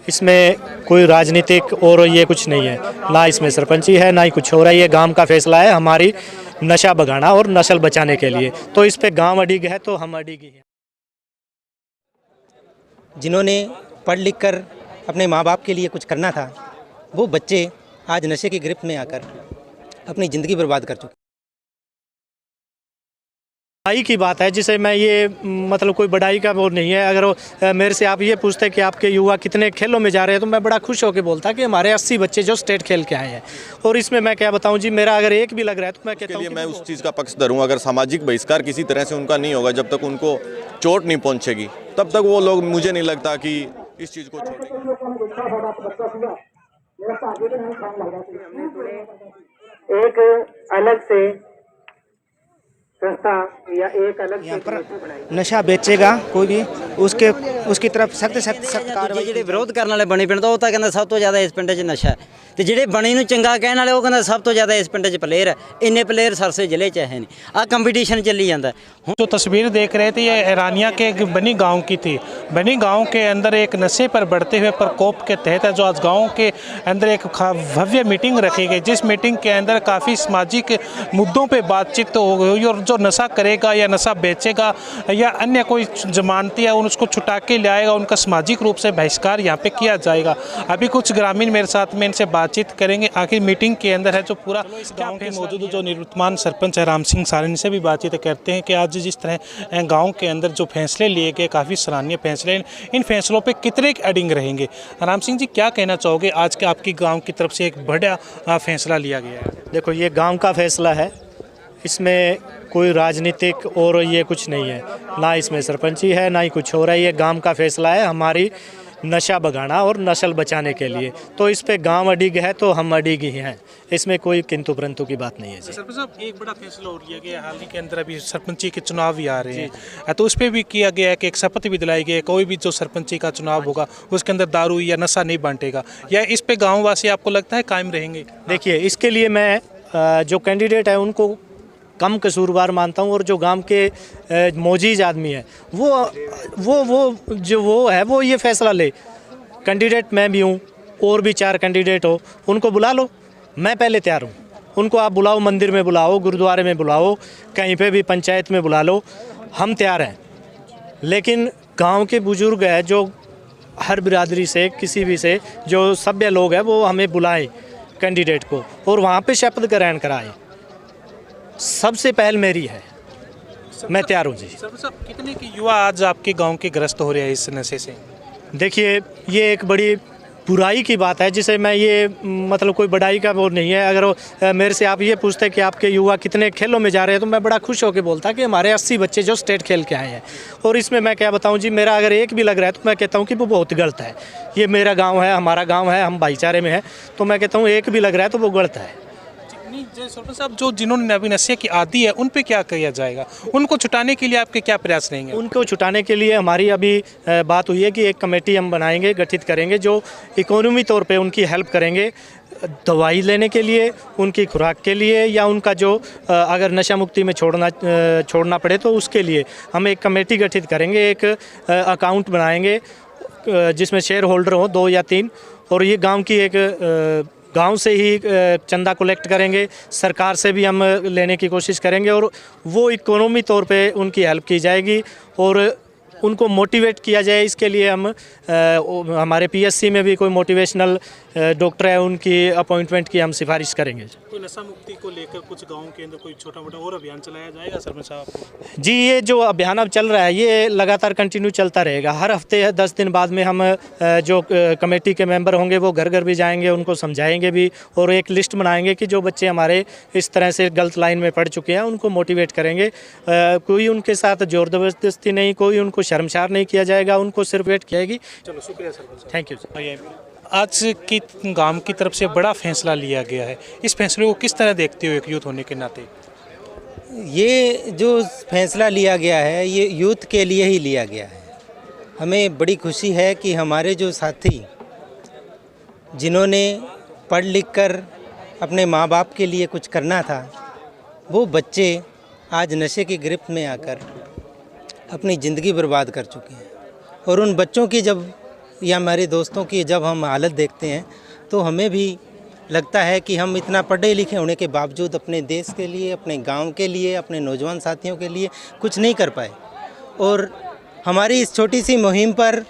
इसमें कोई राजनीतिक और ये कुछ नहीं है, ना इसमें सरपंची है, ना ही कुछ हो रहा है। ये गांव का फैसला है हमारी नशा भगाना और नस्ल बचाने के लिए। तो इस पे गांव अडिग है तो हम अडिग ही हैं। जिन्होंने पढ़ लिख कर अपने माँ बाप के लिए कुछ करना था, वो बच्चे आज नशे की गिरफ्त में आकर अपनी ज़िंदगी बर्बाद कर चुके। बड़ाई की बात है जिसे मैं ये मतलब कोई बड़ाई का वो नहीं है। अगर मेरे से आप ये पूछते कि आपके युवा कितने खेलों में जा रहे हैं तो मैं बड़ा खुश होकर बोलता कि हमारे 80 बच्चे जो स्टेट खेल के आए हैं। और इसमें मैं क्या बताऊं जी, मेरा अगर एक भी लग रहा है तो मैं कहता हूं कि मैं उस चीज़ का पक्षधर हूं। अगर सामाजिक बहिष्कार किसी तरह से उनका नहीं होगा, जब तक उनको चोट नहीं पहुंचेगी तब तक वो लोग, मुझे नहीं लगता कि इस चीज़ को छोड़ेंगे। एक अलग से संस्था या एक अलग यहाँ पर नशा बेचेगा कोई भी उसकी तरफ सख्त कार्रवाई। ਜਿਹੜੇ ਵਿਰੋਧ ਕਰਨ ਵਾਲੇ ਬਣੇ ਪਿੰਡ ਦਾ ਉਹ ਤਾਂ ਕਹਿੰਦਾ ਸਭ ਤੋਂ ਜ਼ਿਆਦਾ ਇਸ ਪਿੰਡ 'ਚ ਨਸ਼ਾ ਹੈ, ਤੇ ਜਿਹੜੇ ਬਣੇ ਨੂੰ ਚੰਗਾ ਕਹਿਣ ਵਾਲੇ ਉਹ ਕਹਿੰਦਾ ਸਭ ਤੋਂ ਜ਼ਿਆਦਾ ਇਸ ਪਿੰਡ 'ਚ ਪਲੇਅਰ ਹੈ। ਇੰਨੇ ਪਲੇਅਰ सरसे ਜ਼ਿਲ੍ਹੇ 'ਚ ਹੈ नहीं। आ कंपटीशन चली जाता है। जो तस्वीर देख रहे थे ये ईरानिया के बनी गांव की थी। बनी गांव के अंदर एक नशे पर बढ़ते हुए प्रकोप के तहत जो आज गांव के अंदर एक भव्य मीटिंग रखी गई, जिस मीटिंग के अंदर काफ़ी सामाजिक मुद्दों पे बातचीत हो गई। और जो नशा करेगा या नशा बेचेगा या अन्य कोई जमानती है उसको छुटा के लाएगा, उनका सामाजिक रूप से बहिष्कार यहाँ पे किया जाएगा। अभी कुछ ग्रामीण मेरे साथ में इनसे बातचीत करेंगे। आखिर मीटिंग के अंदर है जो पूरा गाँव के मौजूद जो निवर्तमान सरपंच है राम सिंह सारन से भी बातचीत करते हैं कि आज जिस तरह गांव के अंदर जो फैसले लिए गए, काफ़ी सराहनीय फैसले, इन फैसलों पे कितने अडिंग रहेंगे। राम सिंह जी क्या कहना चाहोगे, आज के आपकी गांव की तरफ से एक बड़ा फैसला लिया गया है? देखो ये गांव का फैसला है, इसमें कोई राजनीतिक और ये कुछ नहीं है, ना इसमें सरपंची है, ना ही कुछ हो रहा है। ये गांव का फैसला है हमारी नशा भगाना और नस्ल बचाने के लिए। तो इस पे गांव अडिग है तो हम अडिग ही हैं, इसमें कोई किंतु परंतु की बात नहीं है जी। सरपंच साहब एक बड़ा फैसला हो लिया गया, हाल ही के अंदर अभी सरपंची के चुनाव भी आ रहे हैं, तो उस पर भी किया गया है कि एक शपथ भी दिलाई गई है, कोई भी जो सरपंची का चुनाव होगा उसके अंदर दारू या नशा नहीं बांटेगा। या इस पे गाँव वासी आपको लगता है कायम रहेंगे? देखिए इसके लिए मैं जो कैंडिडेट है उनको कम कसूरवार मानता हूँ, और जो गांव के मौजूद आदमी है वो ये फैसला ले। कैंडिडेट मैं भी हूँ और भी 4 कैंडिडेट हो, उनको बुला लो, मैं पहले तैयार हूँ। उनको आप बुलाओ, मंदिर में बुलाओ, गुरुद्वारे में बुलाओ, कहीं पे भी पंचायत में बुला लो, हम तैयार हैं। लेकिन गांव के बुजुर्ग है जो हर बिरादरी से किसी भी से जो सभ्य लोग हैं वो हमें बुलाएं कैंडिडेट को और वहाँ पे शपथ ग्रहण कराएं। सबसे पहल मेरी है, मैं तैयार हूँ जी। साहब कितने के युवा आज आपके गांव के ग्रस्त हो रहे हैं इस नशे से? देखिए ये एक बड़ी बुराई की बात है जिसे मैं ये मतलब कोई बड़ाई का वो नहीं है। अगर मेरे से आप ये पूछते कि आपके युवा कितने खेलों में जा रहे हैं तो मैं बड़ा खुश होकर बोलता कि हमारे 80 बच्चे जो स्टेट खेल के आए हैं। और इसमें मैं क्या बताऊं जी, मेरा अगर एक भी लग रहा है तो मैं कहता हूं कि वो बहुत गलत है। ये मेरा गाँव है, हमारा गाँव है, हम भाईचारे में हैं, तो मैं कहता हूँ एक भी लग रहा है तो वो गलत है। सरपंच साहब जो जिन्होंने अभी नशे की आदी है उन पे क्या किया जाएगा, उनको छुटाने के लिए आपके क्या प्रयास रहेंगे? उनको छुटाने के लिए हमारी अभी बात हुई है कि एक कमेटी हम बनाएंगे, गठित करेंगे, जो इकोनॉमी तौर पे उनकी हेल्प करेंगे, दवाई लेने के लिए, उनकी खुराक के लिए, या उनका जो अगर नशा मुक्ति में छोड़ना पड़े तो उसके लिए हम एक कमेटी गठित करेंगे। एक अकाउंट बनाएंगे जिसमें शेयर होल्डर हो 2 या 3, और ये गांव से ही चंदा कलेक्ट करेंगे, सरकार से भी हम लेने की कोशिश करेंगे, और वो इकोनॉमी तौर पे उनकी हेल्प की जाएगी और उनको मोटिवेट किया जाए। इसके लिए हम हमारे पीएससी में भी कोई मोटिवेशनल डॉक्टर है, उनकी अपॉइंटमेंट की हम सिफारिश करेंगे। कोई नशा मुक्ति को लेकर कुछ गाँव के अंदर कोई छोटा मोटा और अभियान चलाया जाएगा सरपंच साहब? जी ये जो अभियान अब चल रहा है ये लगातार कंटिन्यू चलता रहेगा। हर हफ्ते 10 दिन बाद में हम जो कमेटी के मेंबर होंगे वो घर घर भी जाएंगे, उनको समझाएंगे भी, और एक लिस्ट बनाएंगे कि जो बच्चे हमारे इस तरह से गलत लाइन में पढ़ चुके हैं उनको मोटिवेट करेंगे। कोई उनके साथ जोर ज़बरदस्ती नहीं, कोई उनको शर्मसार नहीं किया जाएगा, उनको सिर्फ वेट किया जाएगी। चलो शुक्रिया सरपंच। Thank you. आज की गांव की तरफ से बड़ा फैसला लिया गया है, इस फैसले को किस तरह देखते हो एक यूथ होने के नाते? ये जो फैसला लिया गया है ये यूथ के लिए ही लिया गया है। हमें बड़ी खुशी है कि हमारे जो साथी जिन्होंने पढ़ लिख कर अपने माँ बाप के लिए कुछ करना था, वो बच्चे आज नशे की गिरफ्त में आकर अपनी ज़िंदगी बर्बाद कर चुके हैं। और उन बच्चों की जब या हमारे दोस्तों की जब हम हालत देखते हैं तो हमें भी लगता है कि हम इतना पढ़े लिखे होने के बावजूद अपने देश के लिए, अपने गांव के लिए, अपने नौजवान साथियों के लिए कुछ नहीं कर पाए। और हमारी इस छोटी सी मुहिम पर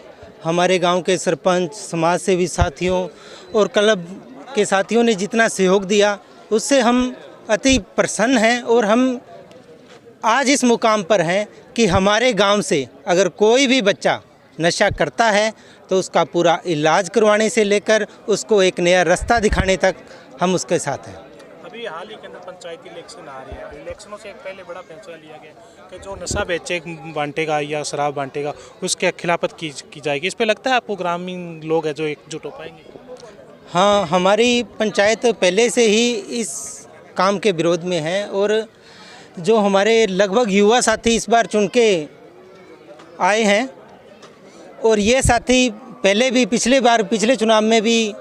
हमारे गांव के सरपंच, समाज सेवी साथियों और क्लब के साथियों ने जितना सहयोग दिया उससे हम अति प्रसन्न हैं। और हम आज इस मुकाम पर हैं कि हमारे गांव से अगर कोई भी बच्चा नशा करता है तो उसका पूरा इलाज करवाने से लेकर उसको एक नया रास्ता दिखाने तक हम उसके साथ हैं। अभी हाल ही के अंदर पंचायती इलेक्शन आ रही है। इलेक्शनों से पहले बड़ा फैसला लिया गया कि जो नशा बेचे बांटेगा या शराब बांटेगा उसके खिलाफत की जाएगी। इस पे लगता है आपको ग्रामीण लोग हैं जो एकजुट हो पाएंगे? हाँ, हमारी पंचायत पहले से ही इस काम के विरोध में है और जो हमारे लगभग युवा साथी इस बार चुन के आए हैं और ये साथी पहले भी पिछले चुनाव में भी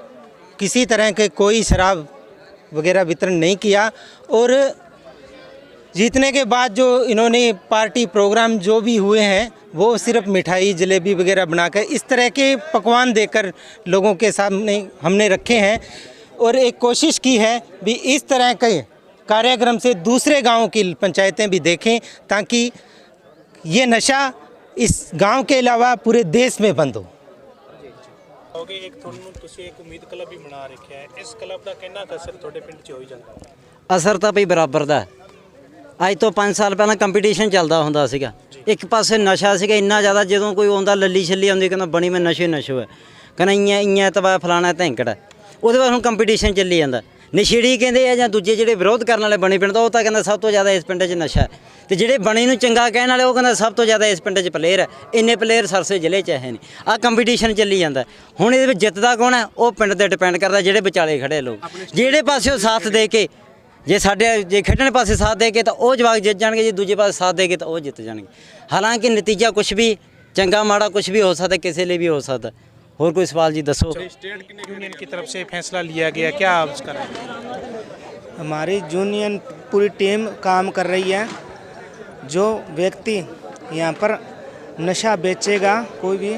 किसी तरह के कोई शराब वगैरह वितरण नहीं किया। और जीतने के बाद जो इन्होंने पार्टी प्रोग्राम जो भी हुए हैं वो सिर्फ मिठाई जलेबी वगैरह बनाकर इस तरह के पकवान देकर लोगों के सामने हमने रखे हैं। और एक कोशिश की है भी इस तरह के कार्यक्रम से दूसरे गाँव की पंचायतें भी देखें ताकि ये नशा इस गांव के अलावा पूरे देश में बंद हो। एक ਤੁਸੀਂ ਇੱਕ ਉਮੀਦ ਕਲੱਬ ਵੀ ਬਣਾ ਰੱਖਿਆ ਹੈ। ਇਸ ਕਲੱਬ ਦਾ ਕਿੰਨਾ ਕੁ ਅਸਰ ਤੁਹਾਡੇ ਪਿੰਡ 'ਚ ਹੋਈ ਜਾਂਦਾ? ਅਸਰ ਤਾਂ ਭਈ ਬਰਾਬਰ ਦਾ। ਅੱਜ ਤੋਂ 5 ਸਾਲ ਪਹਿਲਾਂ ਕੰਪੀਟੀਸ਼ਨ ਚੱਲਦਾ ਹੁੰਦਾ ਸੀਗਾ। ਇੱਕ ਪਾਸੇ ਨਸ਼ਾ ਸੀਗਾ ਇੰਨਾ ਜ਼ਿਆਦਾ, ਜਦੋਂ ਕੋਈ ਆਉਂਦਾ ਲੱਲੀ ਛੱਲੀ ਆਉਂਦੀ ਕਹਿੰਦਾ ਬਣੀ ਮੈਂ ਨਸ਼ੇ ਹੈ, ਕਹਿੰਦਾ ਇੰਆਂ ਤਵਾ ਫਲਾਣਾ ਧੈਂਕੜ। ਉਹਦੇ ਬਾਅਦ ਹੁਣ ਕੰਪੀਟੀਸ਼ਨ ਚੱਲੀ ਜਾਂਦਾ। ਨਸ਼ੇੜੀ ਕਹਿੰਦੇ ਆ ਜਾਂ ਦੂਜੇ ਜਿਹੜੇ ਵਿਰੋਧ ਕਰਨ ਵਾਲੇ ਬਣੇ ਪਿੰਡ ਦਾ, ਉਹ ਤਾਂ ਕਹਿੰਦਾ ਸਭ ਤੋਂ ਜ਼ਿਆਦਾ ਇਸ ਪਿੰਡ 'ਚ ਨਸ਼ਾ ਹੈ। ਤੇ ਜਿਹੜੇ ਬਣੇ ਨੂੰ ਚੰਗਾ ਕਹਿਣ ਵਾਲੇ ਉਹ ਕਹਿੰਦਾ ਸਭ ਤੋਂ ਜ਼ਿਆਦਾ ਇਸ ਪਿੰਡ 'ਚ ਪਲੇਅਰ ਹੈ। ਇੰਨੇ ਪਲੇਅਰ ਸਰਸੇ ਜ਼ਿਲ੍ਹੇ 'ਚ ਹੈ ਨਹੀਂ। ਆਹ ਕੰਪੀਟੀਸ਼ਨ ਚੱਲੀ ਜਾਂਦਾ। ਹੁਣ ਇਹਦੇ ਵਿੱਚ ਜਿੱਤਦਾ ਕੌਣ ਹੈ ਉਹ ਪਿੰਡ 'ਤੇ ਡਿਪੈਂਡ ਕਰਦਾ, ਜਿਹੜੇ ਵਿਚਾਲੇ ਖੜੇ ਲੋਕ ਜਿਹੜੇ ਪਾਸਿਓਂ ਸਾਥ ਦੇ ਕੇ, ਜੇ ਖੇਡਣ ਪਾਸੇ ਸਾਥ ਦੇ ਕੇ ਤਾਂ ਉਹ ਜਵਾਕ ਜਿੱਤ ਜਾਣਗੇ, ਜੇ ਦੂਜੇ ਪਾਸੇ ਸਾਥ ਦੇ ਕੇ ਤਾਂ ਉਹ ਜਿੱਤ ਜਾਣਗੇ। ਹਾਲਾਂਕਿ ਨਤੀਜਾ ਕੁਛ ਵੀ ਚੰਗਾ ਮਾੜਾ ਕੁਛ ਵੀ ਹੋ ਸਕਦਾ, ਕਿਸੇ ਲਈ ਵੀ ਹੋ ਸਕਦਾ। और कोई सवाल जी दसो। स्टेट यूनियन की तरफ से फैसला लिया गया, क्या आप उसका? हमारी यूनियन पूरी टीम काम कर रही है। जो व्यक्ति यहाँ पर नशा बेचेगा कोई भी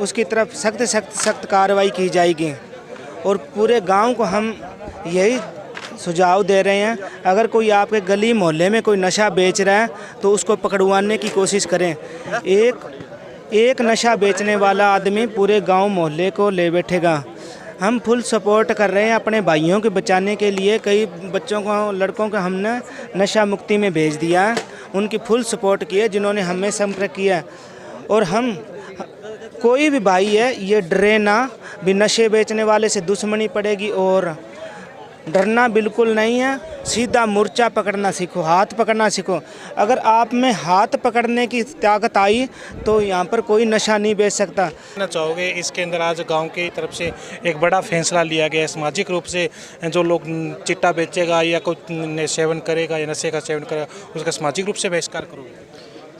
उसकी तरफ सख्त कार्रवाई की जाएगी। और पूरे गांव को हम यही सुझाव दे रहे हैं, अगर कोई आपके गली मोहल्ले में कोई नशा बेच रहा है तो उसको पकड़वाने की कोशिश करें। एक नशा बेचने वाला आदमी पूरे गांव मोहल्ले को ले बैठेगा। हम फुल सपोर्ट कर रहे हैं अपने भाइयों के बचाने के लिए। कई बच्चों को, लड़कों को हमने नशा मुक्ति में भेज दिया है, उनकी फुल सपोर्ट की है जिन्होंने हमें संपर्क किया। और हम कोई भी भाई है ये डरे ना, भी नशे बेचने वाले से दुश्मनी पड़ेगी और डरना बिल्कुल नहीं है। सीधा मोर्चा पकड़ना सीखो, हाथ पकड़ना सीखो। अगर आप में हाथ पकड़ने की ताकत आई तो यहाँ पर कोई नशा नहीं बेच सकता। चाहोगे इसके अंदर आज गांव की तरफ से एक बड़ा फैसला लिया गया है, सामाजिक रूप से जो लोग चिट्टा बेचेगा या कोई सेवन करेगा या नशे का सेवन करेगा उसका सामाजिक रूप से बहिष्कार करोगे?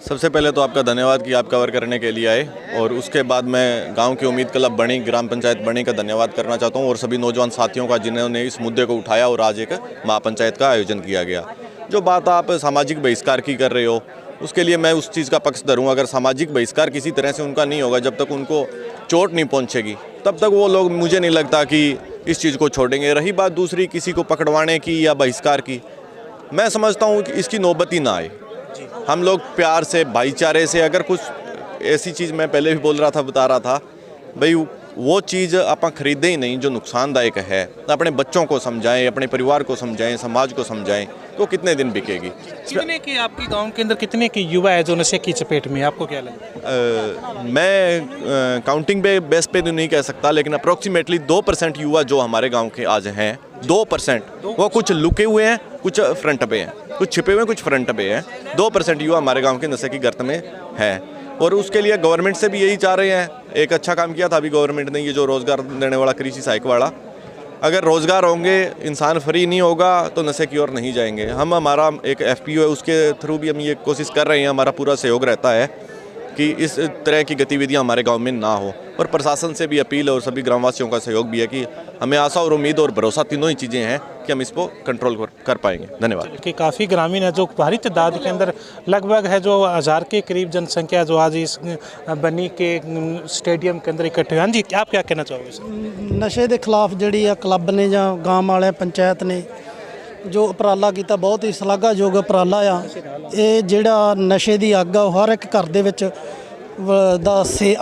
सबसे पहले तो आपका धन्यवाद कि आप कवर करने के लिए आए, और उसके बाद मैं गांव की उम्मीद क्लब बनी, ग्राम पंचायत बनी का धन्यवाद करना चाहता हूं, और सभी नौजवान साथियों का जिन्होंने इस मुद्दे को उठाया और आज एक महापंचायत का आयोजन किया गया। जो बात आप सामाजिक बहिष्कार की कर रहे हो उसके लिए मैं उस चीज़ का पक्षधर हूँ। अगर सामाजिक बहिष्कार किसी तरह से उनका नहीं होगा, जब तक उनको चोट नहीं पहुँचेगी तब तक वो लोग, मुझे नहीं लगता कि इस चीज़ को छोड़ेंगे। रही बात दूसरी किसी को पकड़वाने की या बहिष्कार की, मैं समझता हूँ कि इसकी नौबत ही ना आए। हम लोग प्यार से, भाईचारे से, अगर कुछ ऐसी चीज़ मैं पहले भी बोल रहा था, बता रहा था भाई, वो चीज़ आप खरीदें ही नहीं जो नुकसानदायक है। अपने बच्चों को समझाएं, अपने परिवार को समझाएं, समाज को समझाएं, तो कितने दिन बिकेगी। कितने के आपके गांव के अंदर कितने के युवा है जो नशे की चपेट में, आपको क्या लगता है? मैं काउंटिंग पे बेस पे तो नहीं कह सकता, लेकिन अप्रोक्सीमेटली 2% युवा जो हमारे गांव के आज हैं, 2%, वो कुछ लुके हुए हैं, कुछ फ्रंट पे हैं, कुछ छिपे हुए हैं, कुछ फ्रंट पे हैं। 2% युवा हमारे गांव के नशे की गर्त में हैं, और उसके लिए गवर्नमेंट से भी यही चाह रहे हैं। एक अच्छा काम किया था अभी गवर्नमेंट ने, ये जो रोज़गार देने वाला कृषि सहायक वाला। अगर रोज़गार होंगे, इंसान फ्री नहीं होगा तो नशे की ओर नहीं जाएंगे। हमारा एक FPO है, उसके थ्रू भी हम ये कोशिश कर रहे हैं, हमारा पूरा सहयोग रहता है कि इस तरह की गतिविधियां हमारे गांव में ना हो। और प्रशासन से भी अपील और सभी ग्रामवासियों का सहयोग भी है कि हमें आशा और उम्मीद और भरोसा तीनों ही चीज़ें हैं कि हम इसको कंट्रोल कर पाएंगे। धन्यवाद। कि काफ़ी ग्रामीण है जो भारी तादाद के अंदर लगभग है जो 1000 के करीब जनसंख्या जो आज इस बनी के स्टेडियम के अंदर इकट्ठे हुए। हाँ जी, आप क्या कहना चाहोगे सर? ਨਸ਼ੇ ਦੇ ਖਿਲਾਫ ਜਿਹੜੀ ਆ ਕਲੱਬ ਨੇ ਜਾਂ ਗਾਂਵ ਵਾਲੇ ਪੰਚਾਇਤ ਨੇ ਜੋ ਉਪਰਾਲਾ ਕੀਤਾ, ਬਹੁਤ ਹੀ ਸ਼ਲਾਘਾਯੋਗ ਉਪਰਾਲਾ ਆ। ਇਹ ਜਿਹੜਾ ਨਸ਼ੇ ਦੀ ਅੱਗ ਆ ਉਹ ਹਰ ਇੱਕ ਘਰ ਦੇ ਵਿੱਚ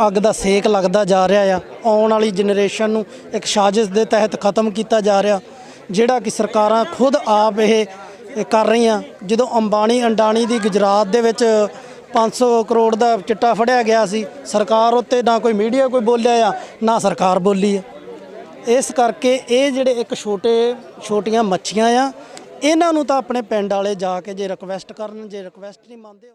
ਅੱਗ ਦਾ ਸੇਕ ਲੱਗਦਾ ਜਾ ਰਿਹਾ ਆ। ਆਉਣ ਵਾਲੀ ਜਨਰੇਸ਼ਨ ਨੂੰ ਇੱਕ ਸਾਜ਼ਿਸ਼ ਦੇ ਤਹਿਤ ਖਤਮ ਕੀਤਾ ਜਾ ਰਿਹਾ, ਜਿਹੜਾ ਕਿ ਸਰਕਾਰਾਂ ਖੁਦ ਆਪ ਇਹ ਕਰ ਰਹੀਆਂ। ਜਦੋਂ ਅੰਬਾਨੀ ਅੰਡਾਨੀ ਦੀ ਗੁਜਰਾਤ ਦੇ ਵਿੱਚ 500 ਕਰੋੜ ਦਾ ਚਿੱਟਾ ਫੜਿਆ ਗਿਆ ਸੀ, ਸਰਕਾਰ ਉੱਤੇ ਨਾ ਕੋਈ ਮੀਡੀਆ ਕੋਈ ਬੋਲਿਆ ਆ, ਨਾ ਸਰਕਾਰ ਬੋਲੀ ਆ। ਇਸ ਕਰਕੇ ਇਹ ਜਿਹੜੇ ਇੱਕ ਛੋਟੀਆਂ ਮੱਛੀਆਂ ਆ, ਇਹਨਾਂ ਨੂੰ ਤਾਂ ਆਪਣੇ ਪਿੰਡ ਵਾਲੇ ਜਾ ਕੇ ਜੇ ਰਿਕਵੈਸਟ ਕਰਨ, ਜੇ ਰਿਕਵੈਸਟ ਨਹੀਂ ਮੰਨਦੇ